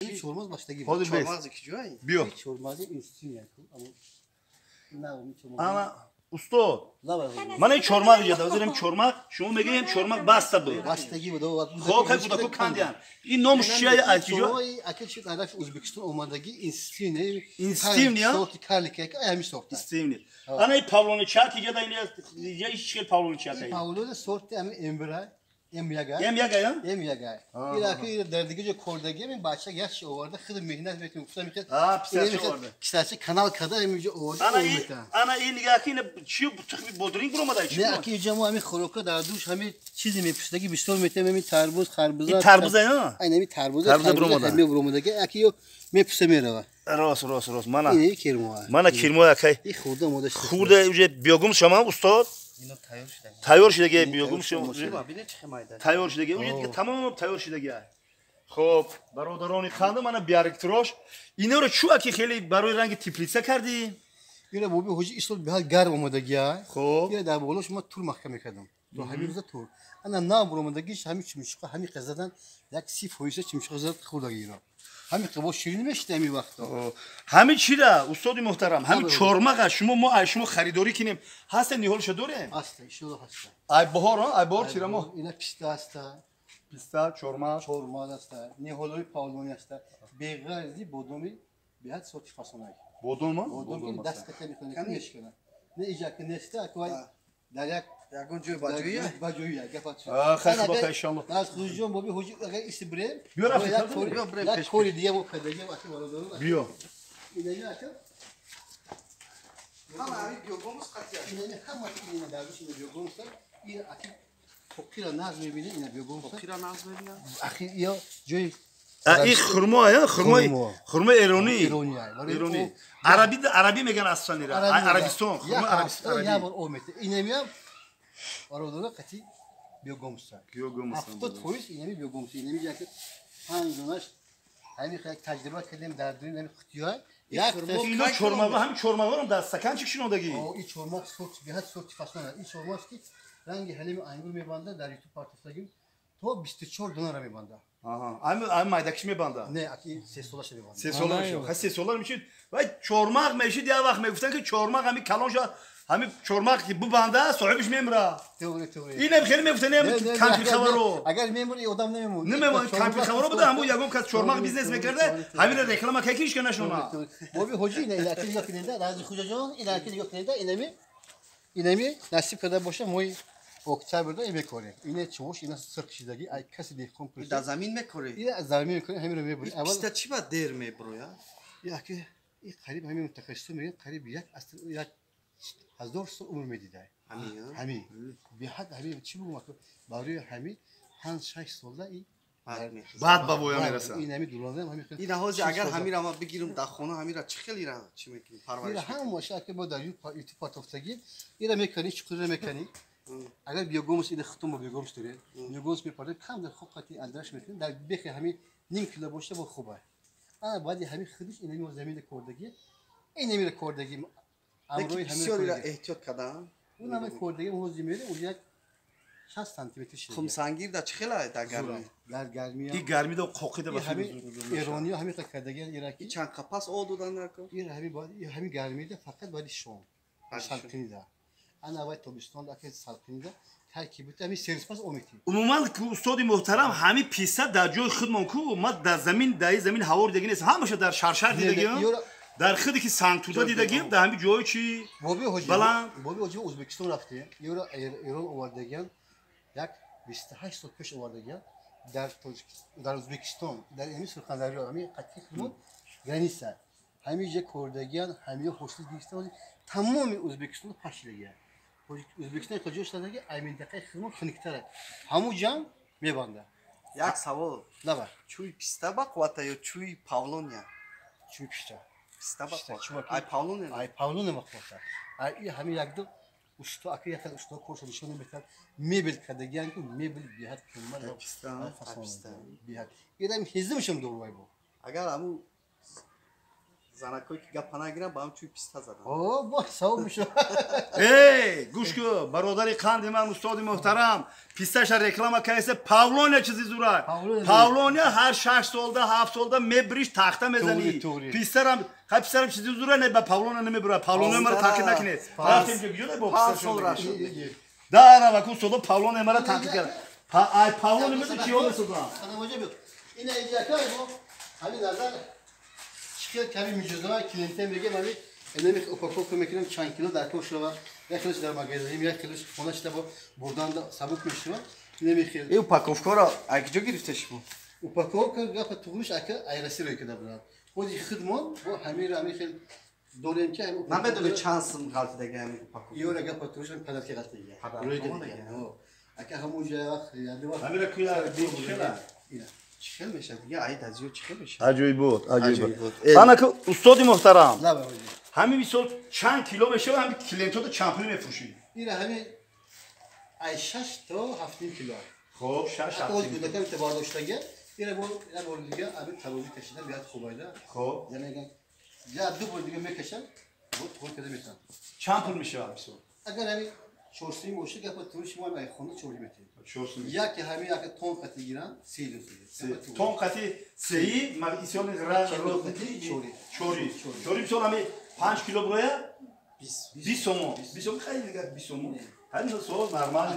Hiç olmaz başta gibi. Hadi be. Çormaz iki cüay. Bio. Hiç olmaz üstün yani. Ama ne olmuş olmaz. Ama usta. La var. Mana çormak ya da özürüm çormak. Şunu megeyim çormak basta bu. Başta gibi de o. Xo'p, hay kuda ku kandiyan. İn nomuş şiyay alkijo. Akil şey taraf Özbekistan olmadaki instinct. Instinct ya. Sorti karlık aymış sorti. İsteyimli. Ana Pavloni çark ya da ya hiç şey Pavloni çark. Paulo da sorti ama Emra. Emyaga. Emyaga ya? Emyaga. İlaki derdiğince kordagi mi başta yaş o orada hıdım mehnet ve kusamite. Pisası orada. Kısası kanal kadar emce orada. Ana iyi nigahine çiğ butuk bir bodring burama da içi. Ne aki cemu ami khoroka darduş hami çizi mi püsteki bir sol mete mi tarbuz kharbuza. Tarbuza ya? Aynen bir tarbuza. Tarbuza burama da. Mi burama da aki yo me püsemere var. Ros. Mana. İyi kirmo var. Mana kirmo akay. İyi xurda moda. Xurda ücret biyogum şama ustad. Yine tayor işte. Tayor şidege biyogum şama. Bir de çıkmaydı. Tayor şidege ücret tamam tayor şidege. Xo'p, برادران خانم من بیارکتروش اینا رو چو اکی خیلی برای رنگ تیپلیسه کردی؟ Yine bu bir hoca isol bir hal gar olmadı ya. خب Yine daha bu şuma tur mahkeme kadın. Bu hamimizde tur. Ana na burumda giş hami çimşika hami kazadan yak sif hoysa çimşika zat xurda giro. Hami qabo şirin meşte mi vaqt. همین چی را استاد محترم همین چورماق شما خریداری کنیم هست نیهولش دوره Hasta işola hasta. ay bahar ha ay bahar çira mı Yine pista hasta. pista çorma Çorma hasta. Niholoy pavloni hasta. Beğerzi bodomi bihat sot fasonay. bodon mu Bodomi dast katani kanı meşkana. Ne icak neste akvay dalyak Yagoncu bacıyı ya. Bajoya kapat. خیلی بخیر inşallah Naz kuzjon bobi hoca aga istibre. Biyor afet, Ya tabii. kori ya kori diye bu kadar ya atı var orada. biyo İleri atı. Ama abi yolumuz kaç ya? İleri hamma yine derviş yine yogumsa yine atı Tokira naz mebine yine yogumsa. Kira naz veriyor. Akhi ya joy این خرما ya خرما ایرانی İroni. Arabi megan aslan ira Arabistan خرما Arabistan Ya var o mete. İnemiyor. Orada kati yogumsa. Hafta polis inemi yogumsa. İnemi yakıt hangi donaş hani tecrübe kedim derdini hem kıtıyor. Ya اینا چورما همین چورما رو در سکن چی شنو دگی o iç olmak sort bir hat sort fasona iç olmaz ki rangi helimi aynı bir banda der YouTube partisagim to bisti çor donar bir banda. aha ay maydakşi mi banda Ne aki ses dolaşır bir banda. ses olur ha ses olur için vay çormak meşi diye bak megusten ki çormak hami kalonca hami çormak ki bu banda sahibiş memra Teori. yine bir kelime megusten ne kampir xavaro Agar memur iyi adam ne memur. ne memur kampir xavaro bu da hamu yagom kas çormak biznes mekerde hami de reklama kekiş kana şuna Bu bir hoca yine ilaki yok elinde. Razı hocacan ilaki yok elinde. İnemi nasip kadar boşa moy Oktober'da emek oraya. Yine çavuş yine sırk kişideki ay kasi değil komple. Da zamin mi kore? Yine zamin kore hem de bu. İşte çiba der mi bro ya? Ya ki qarib hem mütehassisim ya qarib yak aslında ya hazır sol umur medide. Hani ya. Hami. Bir had hami çi bu makro. Bari hami han şay solda iyi. بعد baboya merasa İnemi dulanım hami. İna hoca agar hamir ama bigirim da khona hamira çıkıl ira çimekin parvariş. Ya ham maşa bu da YouTube partoftagi. İra mekanik çıkır mekanik. Agar biyogomuz ile xıtım bu biyogomuz dure. Biyogomuz bir parça kam da xokati andraş metin. Da bekhe hami nim kilo boşta bu xuba. Ama badi hami xıdış inemi o zeminde kordagi. İnemi kordagi. Amroy hamir ehtiyat kada. Buna ben kordagi o zeminde ucak 60 santimetre şey. Kumsangir da çıkıla da garmi. Garmiya. İyi garmi de koku da Hami Ironiya hami kadagi Iraki. İçan kapas oldudan narko. Hami garmiydi fakat badi şon. Salkını da. Ana ve tobistan da salkını da terkibi tabii servis pas ometi. umuman ki ustadi muhterem hami pisa در جای خودمون کو ما در زمین دای زمین هوار دیگه نیست همشه در شرشر دیدگی در خودی که سانتودا دیدگی در همین جای چی Bobi hoca Özbekistan rafti. Euro ovardegen yak 28 sot peş ovardegen در Özbekistan در emis Surxondaryo hami qat'i xizmat granisa. Hamice kordegen hamiye hoşsuz Özbekistan tamamı Özbekistan paşlagan. Özbekistan qo'shilishlardagi aymintaqa xizmat xiniktara. Hamujan mebanda. Yak savol. Ne var? Chuy pista bak vata yo chuy Pavlonia. Çünkü işte. Pista bak. Pista, Ay Pavlonia. Ay Pavlonia bakmasa. Ay hami yakdı. Usta akı yakal usta koşu dışını metal. Mebel kadagan ki mebel bihat kemal. Pista. Bihat. İdem hizmişim doğru bu. Agar amu Zanakoy ki gapana giren bana çünkü pista zaten. Oo bak savunmuş. ey گوش کو برادر قند من استاد محترم پیستش reklama kayse Pavlonya çizi zura Pavlonya her 6 solda 7 solda mebriş taxta mezani pistaram hepsaram çizi zura ne be Pavlonya ne bura Pavlonya mara takip nakine raftim ki gidiyor bu Pas pistasyon sonra dara bak o solda Pavlonya mara takip kar ay Pavlonya mı ki oldu solda Sana hocam yok. Yine icaka bu. Hani nereden çıkıyor tabii mücadele klientten bir gel abi. Elime ufak kömeklerim çan kilo da koşuyor. Ya kılıç der magazin ya kılıç ona işte bu buradan da sabuk meşru var. Yine bir kere. E upakovkora akıcı girifteş bu. Ufak ya tutmuş akı ayrısı rökede buna. O di xidmon bu hamir amir dolen ki hem Ne bedeli şansım kaldı da gelmek upakovkora. Yora ga patruşun penaltı kattı ya. Buraya geldi. O. Akı hamuca bak yani var. Hamira kuyar bir çıkala Yine. Çıkılmış abi. Ya ay da ziyo çıkmış. acayip bu Acayip. Ana ki ustad muhtaram La be hocam. همین میسال چند کیلو بشه و همین کلینتو تو چمپیون میفروشی Yine hani ay 6 تا 7 kilo. خب 6 Hatta o gün de bir bardak işte gel. Yine bu ne bu diye abi tabii taşıdan biraz kolayla. خب Yani ya bu diye mekeşen bu kol kadar metan. چمپیون میشه میسال Agar hani çorsayım o şey yapıp turuş var ay konu çorlu metin. شورسون Ya ki hani ya ki ton katı giren seyliyorsun. تون قطی سهی مگیسیون غرق چوری چوری میسال همین 5 کیلو buraya Biz 20 somo 20 somo خیلی دیگه 20 somo her nasıl normal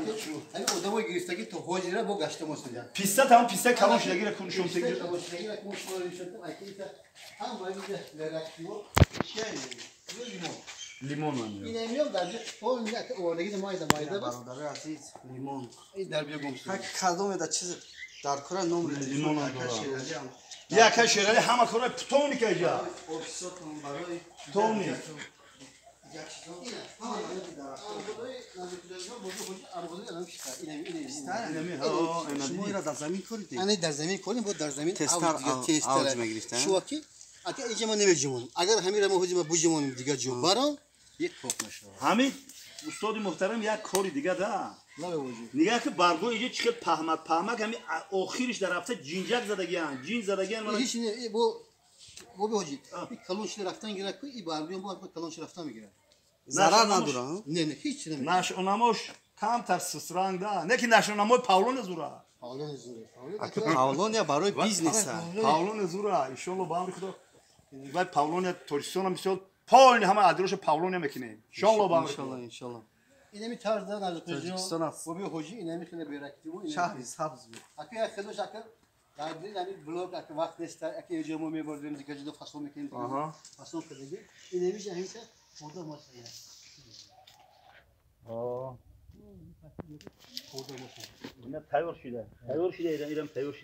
Hani odama girişteki to hocayla bu kaçtım olsun ya. pista tamam pista kalon şile gire konuşuyorum İşte tek o şeyi bak konuşmaları yaşadım. Ay ki ama bir de reaksiyon şey limon. limon var ya İnemiyorum da o ne orada gidip mayda bak. barodarı aziz limon. Derbiye komşu. Hak kaldım da çiz darkora nomre Limon arkadaşlar. ya kaç şeyleri hama kora ptonik ya Ofisotun baroy. Tony Şunu ira da zamin koydu. Hani der zemin koyun bu der zemin Avcıma girişte. Şu vakit aka ecema ne vercimon. Agar hamir ama hocama bu cimon diga cimon. Baron yek kokmaş. همین استاد محترم یک کاری دیگه ده Ne be hocam? نگاه که برگو اینجا چقدر پهمک همین آخرش در رفته جینجک زدگیان جین زدگیان Hiç ne bu bir hocam. Bir kalon şeraftan girer koy ibardiyon bu arada kalon şeraftan mı girer? Zarar ne dura? Ne hiç ne. نشونماش کم تر سسرانگ ده نه که نشونمای پاولون زورا Paulon zure. Akı Pavlon ya baroy biznes ha. پاولون زورا ایشالله با هم خدا و پاولون توریستون هم بسیار پاولون همه ادروش پاولون میکنه ایشالله با هم İnşallah inşallah. İnemi tarzdan azıcık Tacikistan az. Bu bir hoca inemi kine bir rakti bu. Şahri sabz bu. Akı ya kılıç akı. Yani blog akı vakti ister akı hocamı mi var deniz gacıda fason mekanı. Aha. Fason kadar. İnemi cahilse orada masaya. آه Orada masaya. اینا تیار شده ایران تیار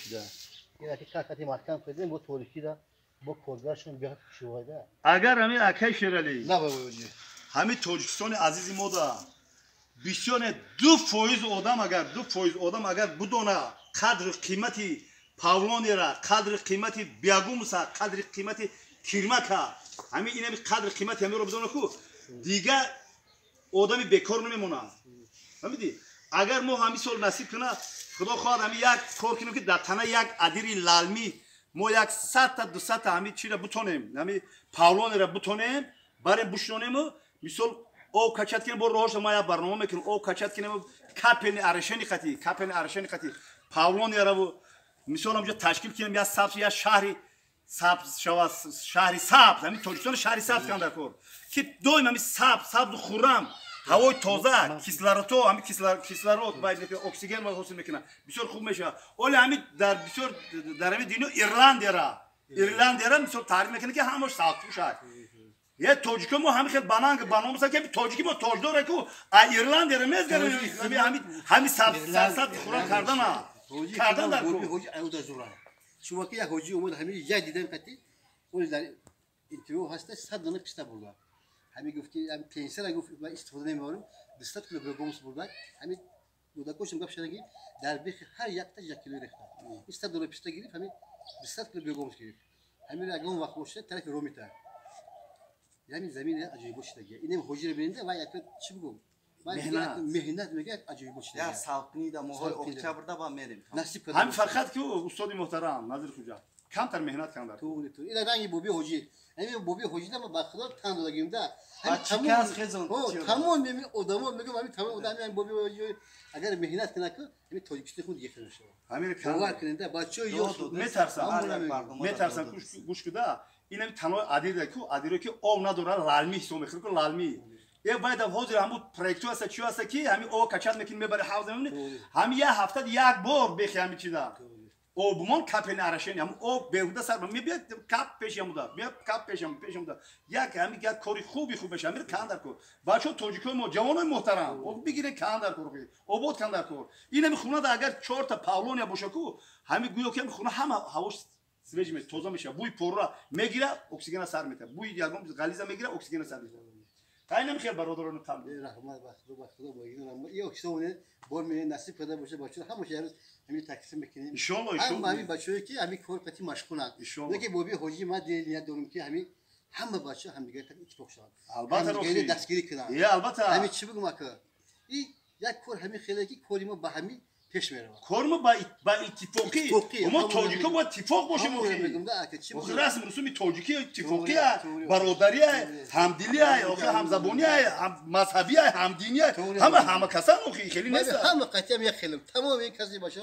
شده Yine ki kakati mahkam kırdın bu toriki de bu kodlarşın bir şuvayda. اگر همین اکی شرلی Ne var bu hoca? همین توجیکستان عزیز ما دا بیشتر 2% آدم اگر بدونه قدر قیمتی پاولونی را قدر قیمتی بیاگومسا قدر قیمتی کیرمکا همین اینه قدر قیمتی همین رو بدونه کو دیگه آدمی بیکار نمیمونه فهمیدی اگر ما همین سال نصیب کنه خدا خواهد همین یک کار کنیم که در تنه یک ادیری لالمی ما یک 100 تا 200 تا همین چی را بتونیم همین پاولونی را بتونیم برای بشنونیم مثال او کچات کنیم برو روش ما یا برنامه میکنیم او کچات کنیم کپن ارشنی خطی پاولونی را مثال همونجا تشکیل کنیم یا سبز یا شهری سبز شوا شهری سبز همین توجیستان شهری سبز کن در کار که دویم همین سبز خورم هوای تازه کیسلارتو همین کیسلارات باید که اکسیژن باید حاصل میکنه بسیار خوب میشه ولی همین در بسیار در همین دینو ایرلندیا را مثال تعریف میکنه که همش ساخته شد یه توجیک ما همین خیلی بانام مثلا که توجیکی ما توج داره که ایرلندیا را میذارن همین سبز خورم کردن در Bu hoca ayuda zura. Şu vakit ya hoca umut hemi ya didem kati. O yüzden interview hasta sadını pista burada. Hemi gufti yani pensel gufti ben istifade edemiyorum. Dıştat kulübü gomus burada. Hemi burada koşum kapşana gibi derbi her yakta yakılıyor rekta. İsta dolu pista girip hemi dıştat kulübü gomus girip. Hemi ragon vakti boşta tarafı romita. Yani zemine acayip boşta gel. İnem hoca birinde var yakıt çubuk. Mehnet megat acayip boşta. Ya salkını da mohol Oktober'da ben merim. Nasip kadar. همین فرقت که استاد محترم نظر کجا کمتر مهنت کردن. تو این رنگی بوبی حجی همین بوبی حجی ما باخدا تند دادیم ده چیکار خزون تمام میمی آدما میگم همین تمام آدم همین بوبی حجی اگر مهنت کنه که همین تاجیکستان خود دیگه نشه همین باور کار کنید بچه یا میترسن گوش کده اینم تنها عادیه که عادیه که آب نداره لالمی حساب میکنه که لالمی یه باید حاضر همون پروژه است چی است که همین او کچات میکنه میبره حوض میمونه همین یه هفته یک بار بخی همین چیزا او بمون کپن ارشن هم او بهوده سر میبید کپ پیشم بوده میاد کپ پیشم بوده یک همین یک کاری خوبی بشه همین کاندر کو بچه توجیکای ما جوانای محترم او بگیره کاندر کو او بود کاندر کو اینم خونه دا اگر 4 تا پاولونیا باشه کو همین گویا که خونه همه هواش سویج می توزا میشه بوی پورا میگیره اکسیژن سر میته بوی یگم غلیظ میگیره اکسیژن سر میته کاری نمیخواد برادران کام رحمت بخدا با این ما یه اکسیژن بار می نصیب پیدا باشه بچه همون شهر همین تقسیم میکنیم ان شاء الله همین بچه‌ای که همین کار قتی مشغولن میگه بوبی حجی ما دیگه دارم که همین همه بچه هم دیگه تا ایکس بوکس البته روی دستگیری کردن البته همین چی بگم که این یک کار همین خیلی که کاری ما به همین پیش میره کارم با اتفاقی اما تاجیکا با اتفاق باشه موقعی رسم رسومی تاجیکی اتفاقی برادری همدلی آخه همزبانی مذهبی همدینی همه کسان موقعی خیلی نیست همه قطعا یک خیلی تمام این کسی باشه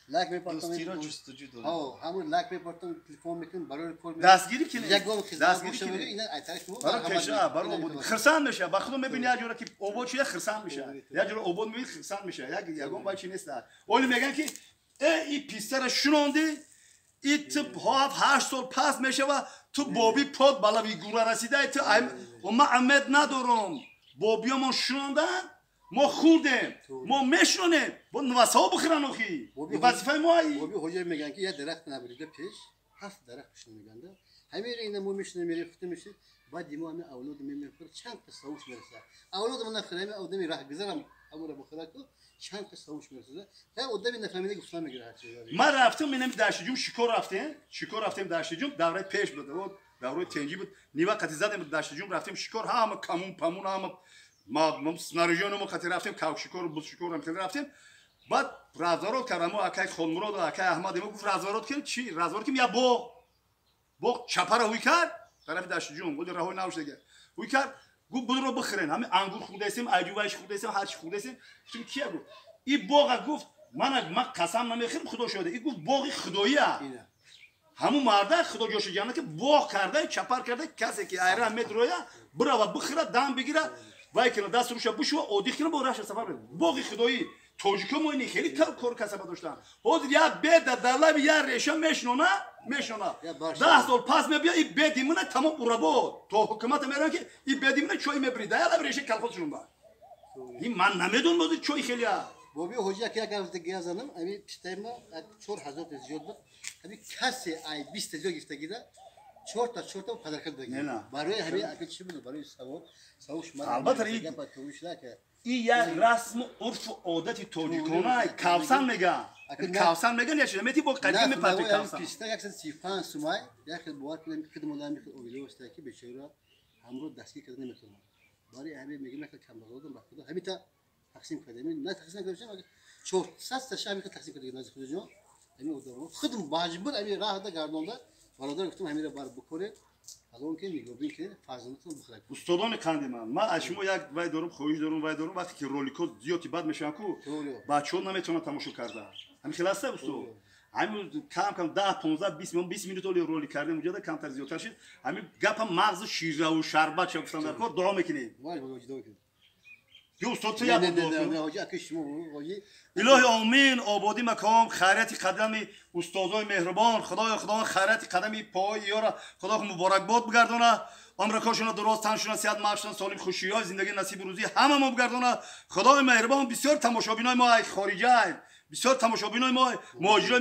لاک دوستی را جستجو داره همون لاک میپرتون تلفن میکنن برای کار دستگیری کنه یک گام دستگیری کنه اینا اتاش تو برای کشا برای خرسان میشه با خودم میبینی یه جوری که اوبود چیه خرسان میشه یه جوری اوبود میبینی خرسان میشه یک گام با چی نیست اون میگن که این پیستر شنونده این تو 8 سال پس میشه و تو بابی پاد بالا بیگوره رسیده تو ما عمد ندارم بابیامون شنوندن ما خوردیم ما میشونیم با نواسا بخورن آخی وظیفه ما ای بابی حجی میگن که یه درخت نبریده پیش 7 درخت بشن میگن ده همین اینا مو میشونه میره خفته میشه بعد ما همه اولاد میمیره چند تا سوش میرسه اولاد من نخریم آدمی راه گذرم امور بخوره کو چند تا سوش میرسه تا آدمی نفهمیده گفتم میگیره هر چیزی ما رفتم منم داشتیم شکر رفتیم داشتیم دوره پیش بود دوره تنجی بود نیوا قتی زدیم داشتیم رفتیم شکر هم کمون پمون هم ما سناریونمو خاطر رفتیم کاوشکور بود شکورم خاطر رفتیم بعد رازارات کردم اکای خونمراد و اکای احمد میگفت رازارات کن چی رازارات کم یا با چپر هوی کرد طرف داشت جون بود راهو نوش دیگه هوی کرد گفت بود رو بخرین همه انگور خودسیم عجوبش خودسیم هر چی خودسیم چون کیه گفت این باغ گفت من قسم نمیخورم خدا شده این گفت باغ خداییه همون مرده خدا جوش جانه که باغ کرده چپر کرده کسی که ایران مترویا برا و بخره دام بگیره وای کنه دست روش بشو اودی کنه با راش سفر باقی خدایی توجیکو موینی خیلی کار کسب داشتن حاضر یا بد دلاب یا ریشه میشنونه 10 سال پس میبیا این بدی منه تمام اورابو تو حکومت میرن که این بدی منه چوی میبریده یا ریشه کلخوشون با این من نمیدونم بود چوی خیلی بابی حجی که اگر دیگه زنم امی پستایما 4000 زیاد بود امی کسی ای 20 زیاد گفتگیده 4 تا پدر کرد دیگه برای همین اگه چی بود برای سوش من البته این یک رسم و عرف و عادت توجیکانه کاوسان میگن کاوسان میگن یا چیزی میتی با قدیم پاتو کاوسان پیستا 135 سومای داخل بوار کنم خدمت مدام اویلو است که بچه‌ها همرو دستی کرده نمیتونن برای همین میگم که کم دادم با خدا همین تا تقسیم کردیم نه تقسیم کردیم 400 تا شامی که تقسیم کردیم از خود جون همین اون خودم مجبور همین راه دا گردونده برادر گفتم همین بار بکنه الان که میگم که فرزندتون بخوره استادان کندیم ما اشمو یک وای دارم خویش دارم وقتی که رولیکو زیادی بد میشن کو بچه‌ها نمیتونن تماشا کردن همین خلاصه استاد همین کم 10 15 20 minut اولی رولی کردیم اونجا کمتر زیادتر شد همین گپم مغز شیره و شربت چه گفتن در کار دعا میکنیم وای وای دعا کنیم جو استاد یا نه حاجی اکشمو وای الهی آمین آبادی مکام خیرت قدم استادای مهربان خدا خیرت قدم پای یارا خدا مبارک باد بگردونه عمرکاشون درست تنشون صحت معاششون سالم خوشیای زندگی نصیب روزی همه ما بگردونه خدای مهربان بسیار تماشابینای ما خارجی بسیار تماشابینای ما مهاجرای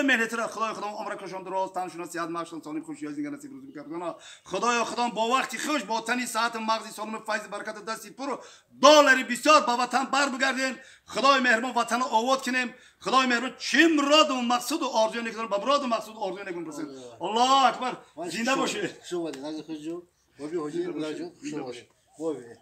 مهنتی را خدای عمرکاشون درست تنشون صحت معاششون سالم خوشیای زندگی نصیب روزی بگردونه خدا با وقتی خوش با تنی ساعت مغزی سالم فیض برکت دستی پر دلاری بسیار با وطن بر بگردین خدای مهربان وطن آباد کنیم خدای مهربان چه مراد و مقصود و آرزو نکنه با مراد و مقصود آرزو نکنه برسید الله اکبر زنده باشه شو بده نازل خوشو بابی حجی الله جو شو بده